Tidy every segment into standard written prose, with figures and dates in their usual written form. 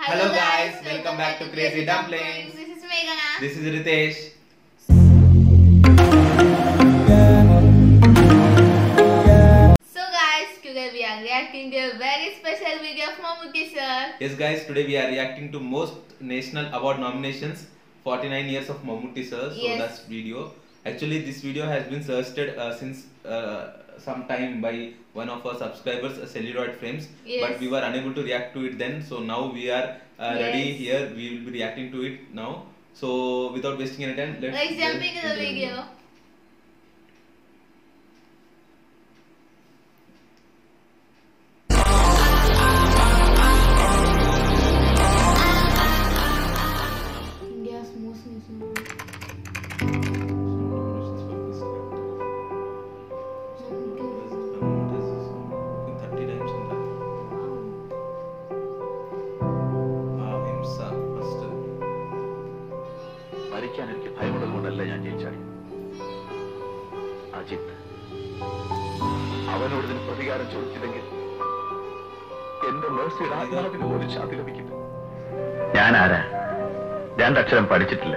Hello guys, welcome back to Crazy Dumplings. This is Meghana. This is Ritesh. So guys, today we are reacting to a very special video of Mammootty sir. Yes guys, today we are reacting to most national award nominations, 49 years of Mammootty sir. So Yes. that's video. Actually this video has been searched since some time by one of our subscribers, Celluloid Frames. Yes. But we were unable to react to it then. So now we are ready Yes. here. We will be reacting to it now. So without wasting any time, Let's jump into the video. India's most listened. മരിക്കാൻ എനിക്ക് ഭയമുള്ളത് കൊണ്ടല്ല ഞാൻ ജയിച്ചാൽ അജിത്ത് അവനോട് ഇതിന് പ്രതികാരം ചോദിച്ചില്ലെങ്കിൽ എന്റെ മേഴ്സിയുടെ ആത്മാവിന് പോലും ശാന്തി ലഭിക്കില്ല. ഞാൻ ആരാ? രണ്ടക്ഷരം പഠിച്ചിട്ടില്ല,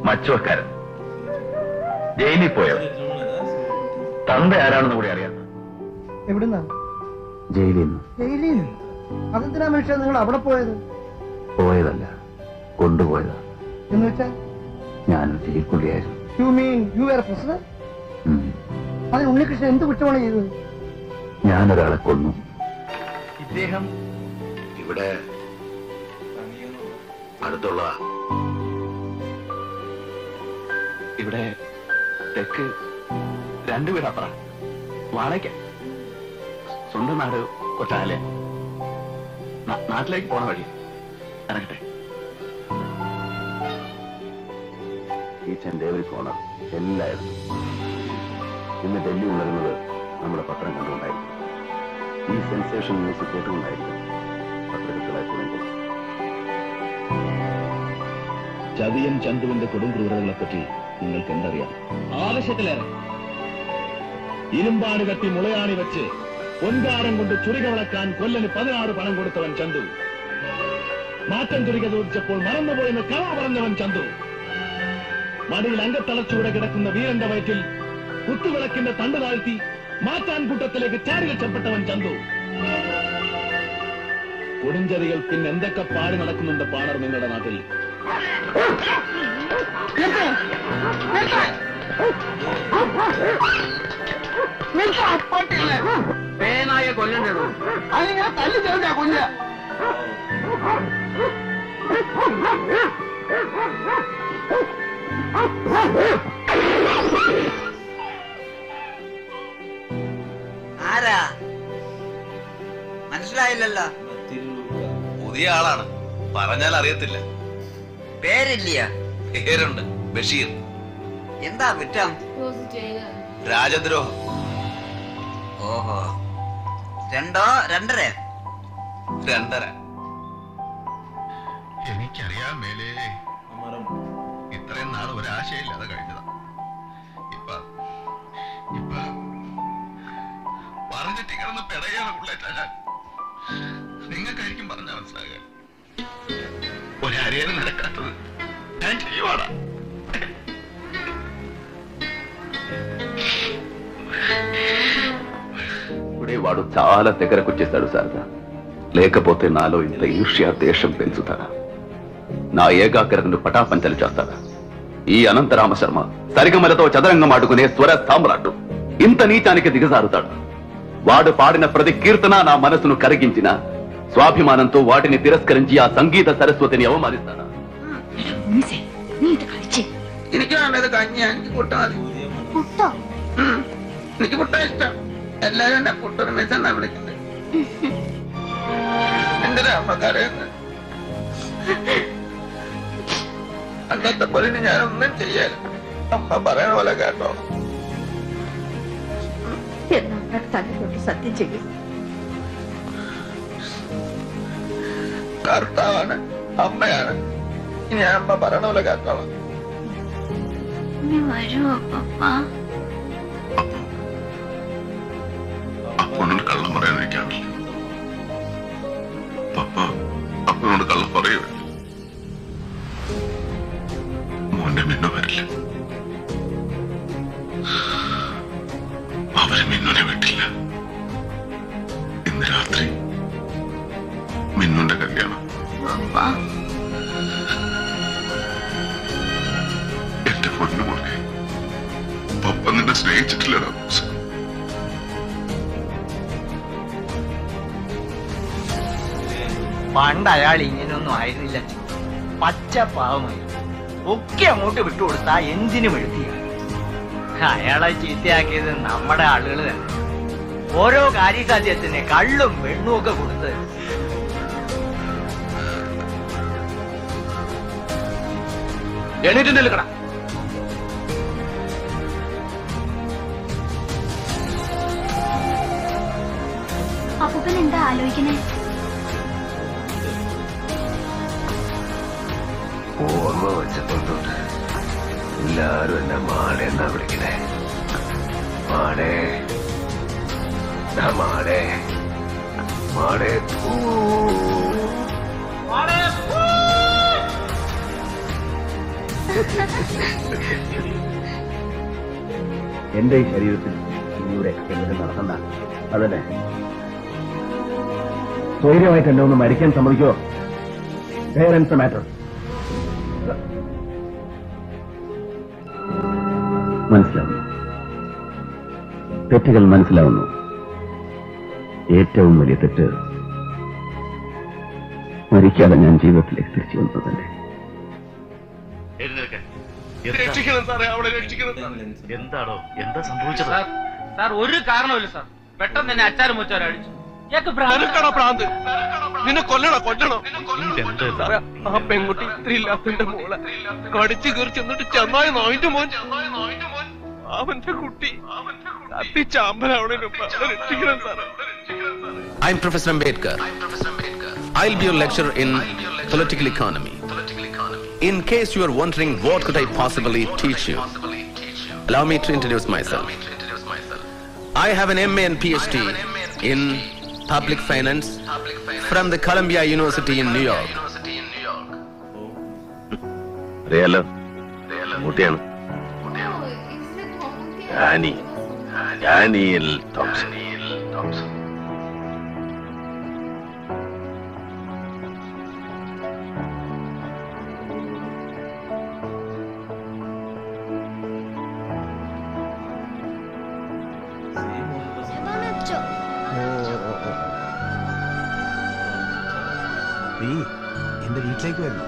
മച്ചുവക്കാരൻ, ജയിലിൽ പോയവൻ, തന്ത ആരാണെന്ന് കൂടി അറിയാം. എവിടുന്നാ? ജയിലിൽ നിന്ന്. ജയിലിൽ നിന്ന്? അതെന്തിനാ മനുഷ്യ നിങ്ങൾ അവിടെ പോയത്? പോയതല്ല, കൊണ്ടുപോയതാ. എന്ന് വെച്ചാൽ ഞാനൊരു ജയിൽ പുള്ളിയായിരുന്നു. You mean you are president? അതിന് ഉണ്ണികൃഷ്ണൻ എന്ത് കുറ്റമാണ് ചെയ്തത്? ഞാനൊരാളെ കൊന്നു. ഇദ്ദേഹം ഇവിടെ അടുത്തുള്ള ഇവിടെ തെക്ക് രണ്ടുപേരപ്പുറം വാടക. സ്വന്തം നാട് കൊട്ടാലെ. നാട്ടിലേക്ക് പോണ വഴി ഇറങ്ങട്ടെ. ഈച്ച് ആൻഡ് എവറി കോർണർ എല്ലായിടത്തും ഇന്ന് ഡൽഹി ഉണരുന്നത് നമ്മുടെ പത്രം കണ്ടുകൊണ്ടായിരിക്കും. ഈ സെൻസേഷൻ ന്യൂസ് കേട്ടുകൊണ്ടായിരിക്കും പത്രകൃത്തുക്കളായി തുടങ്ങുന്നത്. ചതിയൻ ചന്തുവിന്റെ കൊടുംക്രൂരതകളെ പറ്റി നിങ്ങൾക്ക് എന്തറിയാം? ആവശ്യത്തിലേറെ ഇരുമ്പാണ് കത്തി മുളയാണി വെച്ച് പൊൻകാരം കൊണ്ട് ചുരിക വളക്കാൻ കൊല്ലന് 16 പണം കൊടുത്തവൻ ചന്തു. മാറ്റം ചുരിക ചോദിച്ചപ്പോൾ മറന്നുപോയെന്ന് കള പറഞ്ഞവൻ ചന്തു. മടിയിൽ അങ്കത്തളച്ചൂടെ കിടക്കുന്ന വീരന്റെ വയറ്റിൽ കുത്തുവിളക്കിന്റെ തണ്ട് താഴ്ത്തി മാറ്റാൻ കൂട്ടത്തിലേക്ക് ചാടി രക്ഷപ്പെട്ടവൻ ചന്തു. കൊടുഞ്ചതികൾ പിന്നെ എന്തൊക്കെ പാടി നടക്കുന്നുണ്ട് പാണർ നിങ്ങളുടെ നാട്ടിൽ? പേനായ കൊല്ലണ്ടോ? അതിങ്ങനെ തല്ലി ചേർക്കാ കൊല്ല. ആരാ മനസ്സിലായില്ലല്ലോ. പുതിയ ആളാണ്, പറഞ്ഞാൽ അറിയത്തില്ല. പേരില്ല? പേരുണ്ട്, ബഷീർ. എന്താ കുറ്റം? രാജദ്രോഹം. ഓഹോ, 2 2.5? 2.5. എനിക്കറിയാൻ മേലേ ഇത്രയും നാൾ ഒരാശയില്ലാതെ കഴിഞ്ഞതാ. ഇപ്പൊ പറഞ്ഞിട്ട് കിടന്ന് പിടയാണ് ഉള്ളേറ്റാ ഞാൻ. നിങ്ങൾക്കായിരിക്കും പറഞ്ഞാൽ മനസ്സിലാകുക. ഒരരയാണ് നടക്കാത്തത് ഞാൻ ചെയ്യുവാടാ. ఇప్పుడే వాడు చాలా దగ్గరకొచ్చేశాడు శారదా. లేకపోతే నాలో ఇంత ఈర్ష్య దేశం పెంచుతాడా? నా ఏకాగ్రతను పటాపంచలు చేస్తాడా? ఈ అనంతరామ శర్మ సరిగమలతో చదరంగం ఆడుకునే స్వర సామ్రాట్టు ఇంత నీచానికి దిగజారుతాడు. వాడు పాడిన ప్రతి కీర్తన నా మనసును కరిగించిన స్వాభిమానంతో వాటిని తిరస్కరించి ఆ సంగీత సరస్వతిని అవమానిస్తాడా? എനിക്ക് വേണ്ടത് കഞ്ഞി. എനിക്ക് കുട്ടാതി. എനിക്ക് കുട്ട ഇഷ്ടം. എല്ലാരും എന്നെ കുട്ടൊരു മെസ്സെന്നാ വിളിക്കുന്നത്. എന്തിനാ അമ്മ കരയുന്നത്? അന്നത്തെ പോലെ ഞാനൊന്നും ചെയ്യാൻ അമ്മ പറയണ പോലെ കേട്ടോ. സത്യം ചെയ്യും. കർത്താവാണ്, അമ്മയാണ്. ഇനി അമ്മ പറയണ പോലെ കേട്ടോളാം. വരുമോ പപ്പ? അപ്പോഴോട് കള്ളം പറയാതിരിക്കാറില്ല. പപ്പ അപ്പോഴോട് മിന്നുന്റെ കല്യാണം. എന്റെ പൊന്നു മോളെ, പപ്പ നിന്നെ സ്നേഹിച്ചിട്ടില്ലടാ. പണ്ട് അയാൾ ഇങ്ങനെയൊന്നും ആയിരുന്നില്ല. പച്ച പാവമായി ഒക്കെ അങ്ങോട്ട് വിട്ടുകൊടുത്താ എന്തിനും എഴുതി. അയാളെ ചീത്തയാക്കിയത് നമ്മുടെ ആളുകൾ തന്നെ. ഓരോ കാര്യസാധ്യത്തിന് കള്ളും വെണ്ണും ഒക്കെ കൊടുത്ത് എണീറ്റിന്റെ കട. അപ്പൂപ്പൻ എന്താ ആലോചിക്കണേ? ഓർമ്മ വെച്ചപ്പോഴത്തോട്ട് എല്ലാരും എന്നെ മാടെ എന്നാ വിളിക്കണേ. മാടേ മാടേ മാടേ. എന്റെ ഈ ശരീരത്തിൽ ഇന്നിവിടെ എന്നിട്ട് നടത്തണ്ട. അതന്നെ സ്വൈര്യമായിട്ട് എന്നെ ഒന്ന് മരിക്കാൻ സമ്മതിക്കോ? Parents matter. മനസ്സിലാവുന്നു, തെറ്റുകൾ മനസ്സിലാവുന്നു. ഏറ്റവും വലിയ തെറ്റ് മരിക്കാതെ ഞാൻ ജീവിതത്തിലേക്ക് തിരിച്ചു വന്നത് തന്നെ. എന്താണോ എന്താ സംഭവിച്ചത്? സാർ ഒരു കാരണമില്ല സാർ. പെട്ടെന്ന് തന്നെ അച്ചാരം മുച്ചാരടിച്ചു. നിന്നെ കൊല്ലണോ? ആ പെൺകുട്ടി ഇത്ര ഇല്ലാത്തന്റെ മോളെ കടിച്ചു കീറി ചെന്നിട്ട് ചെന്നായി നായിന്റെ മോൻ അവന്റെ കുട്ടി കത്തിച്ചാമ്പലാണ് രക്ഷിക്കണം സാറേ. I'm Professor Ambedkar. I'll be your lecturer in political economy. In case you are wondering what could I possibly teach you, allow me to introduce myself. I have an MA and PhD in public finance from the Columbia University in New York. അറിയാലോ, കുട്ടിയാണ് Daniel Thomson. നീ എന്റെ വീട്ടിലേക്ക് വരുന്നു.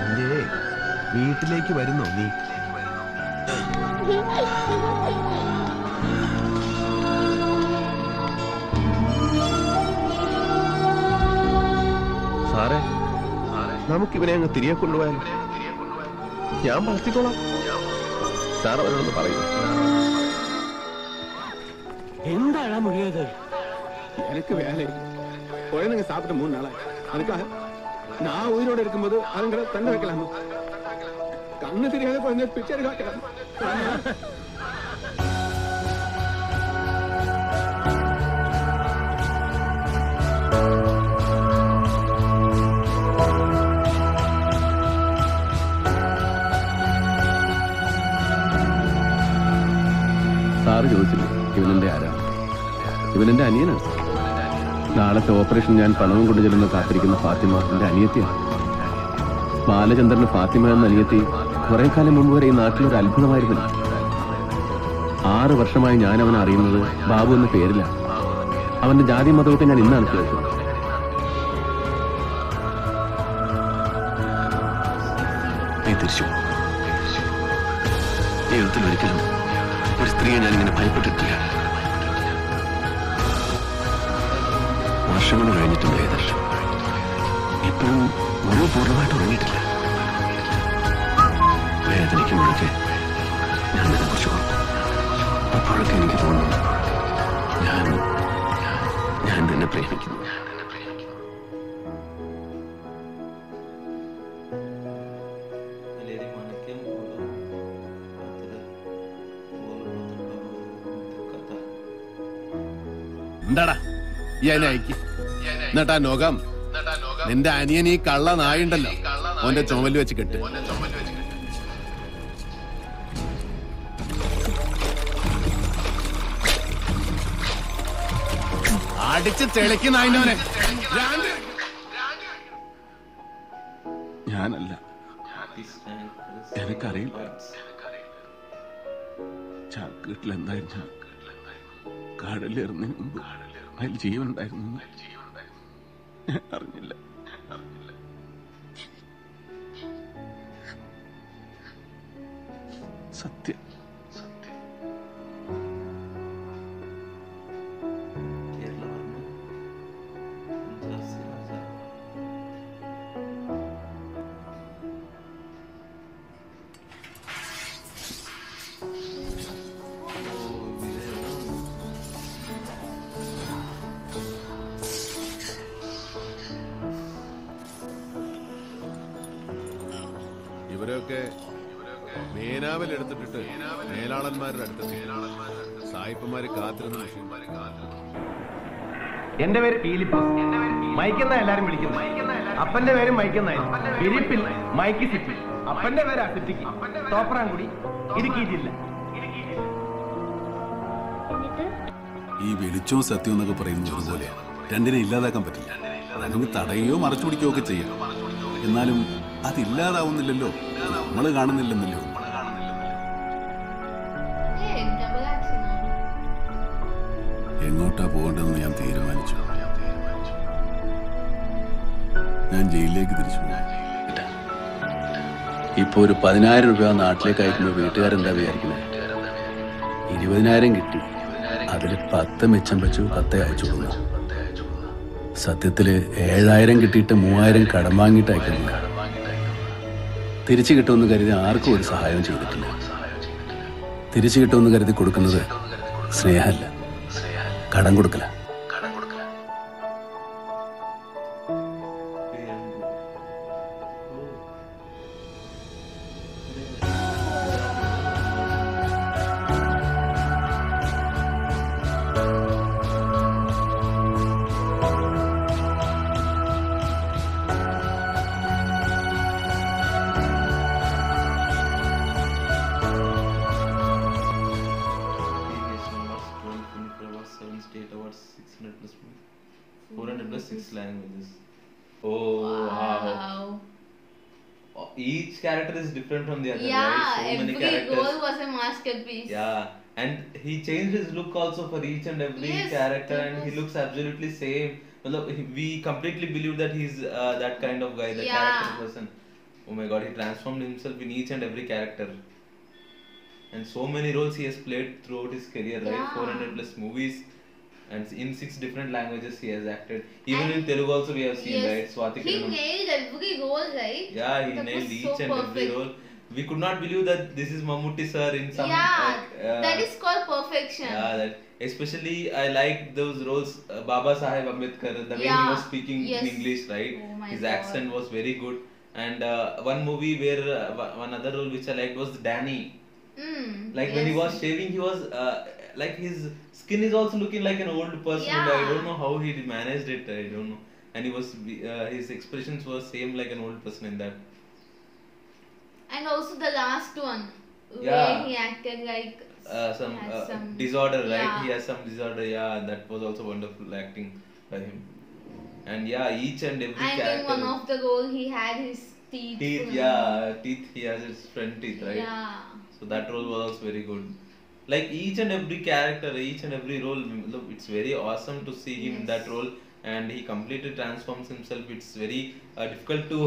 എന്റെ വീട്ടിലേക്ക് വരുന്നോ നീ? സാറേ, നമുക്കിവനെ അങ്ങ് തിരികെ കൊണ്ടുപോയാലോ? ഞാൻ വളർത്തിക്കോളാം. സാർ അവരോടൊന്ന് പറയുന്നു. എന്താണ് മുഴിയത്? எனக்கு வேலை குழந்தைங்க சாப்பிட்ட 3 நாளா அதுக்காக நான் உயிரோடு இருக்கும்போது அதுங்களை தண்டை வைக்கலாமா? கண்ணு தெரியாத குழந்தை பிச்சை காட்டலாம். സാറ് ചോദിച്ചില്ലേ ഇവനെന്റെ ആരാണ്? ഇവനെന്റെ അനിയനാണ്. നാളത്തെ ഓപ്പറേഷൻ ഞാൻ പണവും കൊണ്ടു ചെല്ലുന്ന കാത്തിരിക്കുന്ന ഫാത്തിമ എന്റെ അനിയത്തിയാണ്. ബാലചന്ദ്രന് ഫാത്തിമ എന്ന അനിയത്തി കുറെ കാലം മുമ്പ് വരെ ഈ നാട്ടിലൊരു അത്ഭുതമായിരുന്നില്ല. 6 വർഷമായി ഞാൻ അവനെ അറിയുന്നത് ബാബു എന്ന പേരില്ല. അവന്റെ ജാതി മതമൊക്കെ ഞാൻ ഇന്നാണ് കേട്ടത്. ജീവിതത്തിൽ ഒരിക്കലും ഒരു സ്ത്രീയെ ഞാനിങ്ങനെ ഭയപ്പെട്ടിട്ടില്ല. വർഷങ്ങൾ കഴിഞ്ഞിട്ടും വേദന ഇപ്പോഴും ഒരു പൂർണ്ണമായിട്ട് ഉറങ്ങിയിട്ടില്ല. വേദനിക്കുമ്പോഴൊക്കെ ഞാൻ ഇതിനെക്കുറിച്ച് ഓർക്കും. അപ്പോഴൊക്കെ എനിക്ക് തോന്നുന്നു ഞാൻ നിന്നെ പ്രേമിക്കുന്നു. എന്താടാ ഈ അതിനെ അയക്കി എന്നിട്ടാ നോക്കാം. നിന്റെ അനിയൻ ഈ കള്ള നായുണ്ടല്ലോ, ഓന്റെ ചുമല് വെച്ച് കെട്ട്. അടിച്ച് തെളിക്കുന്നതിനോനെ ഞാനല്ല, എനിക്കറിയില്ല ചാക്കീട്ടിൽ എന്തായിരുന്നു. കടലിറങ്ങുന്നതിന് മുമ്പ് അതിൽ ജീവൻ ഉണ്ടായിരുന്നു, അറിഞ്ഞില്ല. സത്യം. ഇവരൊക്കെ മേനാവലെടുത്തിട്ടിട്ട് മേലാളന്മാരുടെ അടുത്ത് സായിപ്പന്മാര് കാത്തിരുന്ന. എന്റെ പേര് പീലിപ്പോസ്. മൈക്കെന്ന എല്ലാരും വിളിക്കുന്നു. അപ്പന്റെ പേര് മൈക്കെന്നായിരുന്നു. പിരിപ്പിൽ മൈക്ക് സിപ്പി. അപ്പന്റെ പേര് അസിറ്റിക്ക്. തോപ്രാംകുടി, ഇടുക്കി ജില്ല. ഈ വെളിച്ചവും സത്യവും എന്നൊക്കെ പറയുന്നത് അതുപോലെ രണ്ടിനെ ഇല്ലാതാക്കാൻ പറ്റില്ല. അല്ലെങ്കിൽ തടയുകയോ മറച്ചു പിടിക്കുകയോ ഒക്കെ ചെയ്യാം. എന്നാലും അതില്ലാതാവുന്നില്ലല്ലോ, നമ്മൾ കാണുന്നില്ലെന്നല്ലോ. എങ്ങോട്ടാ പോകേണ്ടതെന്ന് ഞാൻ തീരുമാനിച്ചു. ഞാൻ ജയിലിലേക്ക് തിരിച്ചു പോകും. ഇപ്പൊ ഒരു 10,000 രൂപ നാട്ടിലേക്ക് അയക്കുമ്പോൾ വീട്ടുകാരെന്താ വിചാരിക്കുന്നത്? 20,000 കിട്ടി, അതിൽ 10 മിച്ചം വെച്ചു കത്തെ അയച്ചു കൊടുക്കുന്നു. സത്യത്തില് 7,000 കിട്ടിയിട്ട് 3,000 കടം വാങ്ങിയിട്ട് അയക്കുന്നു. തിരിച്ചു കിട്ടുമെന്ന് കരുതി ആർക്കും ഒരു സഹായം ചെയ്തിട്ടില്ല. തിരിച്ചു കിട്ടുമെന്ന് കരുതി കൊടുക്കുന്നത് സ്നേഹമല്ല, കടം കൊടുക്കല. State awards, 600 plus, 400 plus 6 languages. Oh wow. Each character is different from the other. Yeah, right? So many every characters. role was a masterpiece. Yeah, and he changed his look also for each and every character, and he looks absolutely same. We completely believe that he's that kind of guy, the character person. Oh my God, he transformed himself in each and every character. And so many roles he has played throughout his career, right? 400 plus movies, and in 6 different languages he has acted. Even in Telugu also we have seen, right? Swathi He Kiranam. nailed every role, right? Yeah, he nailed each and every role. We could not believe that this is Mammootty sir in some. That is called perfection. Yeah, that especially I like those roles. Baba Saheb Ambedkar, the way he was speaking in English, right? His accent was very good. And one movie where one other role which I liked was Danny. Like when he was shaving, he was like his skin is also looking like an old person. I don't know how he managed it. I don't know. And he was his expressions were same like an old person in that. And also the last one, where he acted like some disorder, right? He has some disorder. Yeah, that was also wonderful acting by him. And yeah, each and every character. And in one of the role, he had his teeth. Teeth. He has his front teeth, right? Yeah. So that role was also very good. Like each and every character, each and every role, look, it's very awesome to see him in that role, and he completely transforms himself. It's very difficult to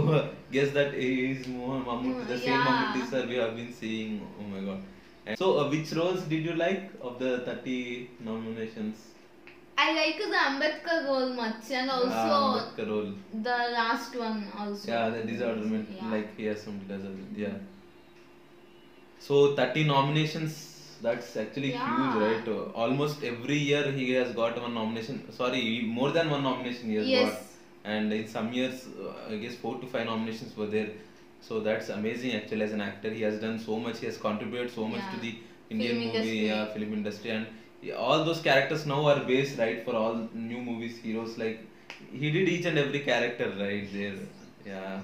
guess that he is Mammootty, the same Mammootty sir we have been seeing. Oh my God. And so, which roles did you like of the 30 nominations? I like the Ambedkar role much, and also Ambedkar role. The last one also. Yeah, the disorderment, like he has some disorderment. Yeah. So 30 nominations, that's actually huge, right? Almost every year he has got one nomination. Sorry, more than one nomination he has got. And in some years, I guess 4 to 5 nominations were there. So that's amazing actually as an actor. He has done so much, he has contributed so much to the Indian film industry. And all those characters now are based, right, for all new movies, heroes. Like, he did each and every character right there. Yeah.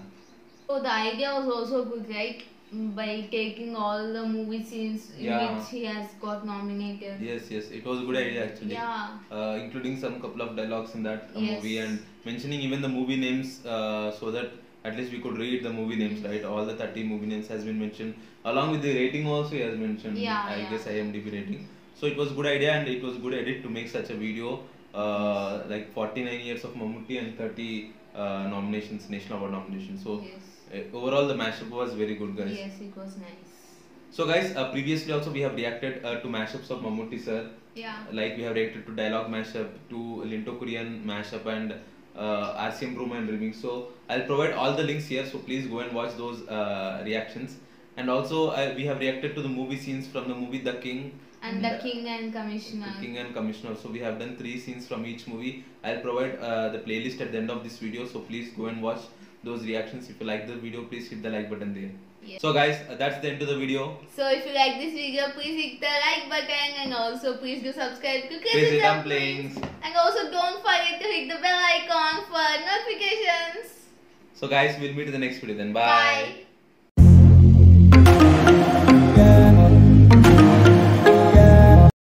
So the idea was also good, right? by taking all the movie scenes in Yeah. which he has got nominated. Yes, it was a good idea actually. Yeah. Including some couple of dialogues in that Yes. movie and mentioning even the movie names so that at least we could read the movie names, right? All the 30 movie names has been mentioned along with the rating also he has mentioned. Yeah, I yeah. guess IMDb rating. So it was a good idea and it was good edit to make such a video. Like 49 years of Mammootty and 30 nominations, National Award nominations. So overall the mashup was very good, guys. Yes, it was nice. So guys, previously also we have reacted to mashups of Mammootty sir. Yeah. Like we have reacted to Dialogue mashup, to Linto Korean mashup and RCM Room and Remix. So I'll provide all the links here, so please go and watch those reactions. And also we have reacted to the movie scenes from the movie The King. And The King and Commissioner. The King and Commissioner. So we have done 3 scenes from each movie. I'll provide the playlist at the end of this video, so please go and watch those reactions. If you like the video, please hit the like button there. Yes. So guys, that's the end of the video. So if you like this video, please hit the like button and also please do subscribe to Crazy Crazy Dumplings. And also don't forget to hit the bell icon for notifications. So guys, we'll meet in the next video then. Bye.